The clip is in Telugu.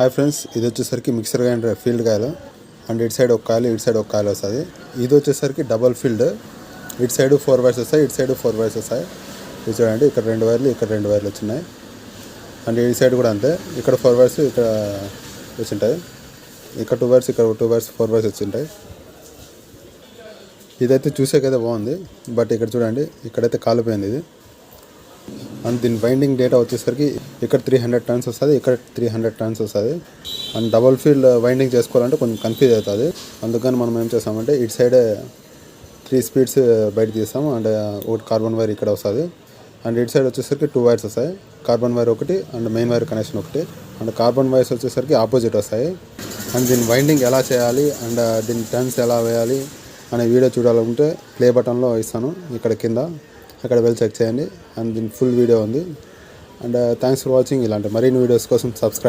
హాయ్ ఫ్రెండ్స్, ఇది వచ్చేసరికి మిక్సర్ గ్రైండర్ ఫీల్డ్ కాయలు అండ్ ఇటు సైడ్ ఒక కాయలు ఇటు సైడ్ ఒక కాయలు వస్తుంది. ఇది వచ్చేసరికి డబల్ ఫీల్డ్. ఇటు సైడ్ 4 వైర్స్ వస్తాయి, ఇటు సైడ్ 4 వైర్స్ వస్తాయి. ఇది చూడండి, ఇక్కడ 2 వైర్లు ఇక్కడ 2 వైర్లు వచ్చినాయి. అండ్ ఈ సైడ్ కూడా అంతే, ఇక్కడ 4 వైర్స్ ఇక్కడ వచ్చింటాయి, ఇక్కడ 2 వైర్స్ ఇక్కడ 2 వైర్స్ 4 వైర్స్ వచ్చింటాయి. ఇదైతే చూసేకైతే బాగుంది, బట్ ఇక్కడ చూడండి ఇక్కడైతే కాలిపోయింది ఇది. అండ్ దీని వైండింగ్ డేటా వచ్చేసరికి ఇక్కడ 300 టర్న్స్ వస్తుంది, ఇక్కడ 300 టర్న్స్ వస్తుంది. అండ్ డబల్ ఫీల్డ్ వైండింగ్ చేసుకోవాలంటే కొంచెం కన్ఫ్యూజ్ అవుతుంది. అందుకని మనం ఏం చేస్తామంటే ఇటు సైడే 3 స్పీడ్స్ బయట తీస్తాం. అండ్ ఒకటి కార్బన్ వైర్ ఇక్కడ వస్తుంది. అండ్ ఇటు సైడ్ వచ్చేసరికి 2 వైర్స్ వస్తాయి, కార్బన్ వైర్ ఒకటి అండ్ మెయిన్ వైర్ కనెక్షన్ ఒకటి. అండ్ కార్బన్ వైర్స్ వచ్చేసరికి ఆపోజిట్ వస్తాయి. అండ్ దీని వైండింగ్ ఎలా చేయాలి అండ్ దీని టర్న్స్ ఎలా వేయాలి అనే వీడియో చూడాలనుకుంటే ప్లే బటన్లో ఇస్తాను ఇక్కడ కింద, అక్కడ వెళ్ళి చెక్ చేయండి. అండ్ దీని ఫుల్ వీడియో ఉంది. And thanks for watching. ఇలాంటి మరిన్ని వీడియోస్ కోసం సబ్స్క్రైబ్.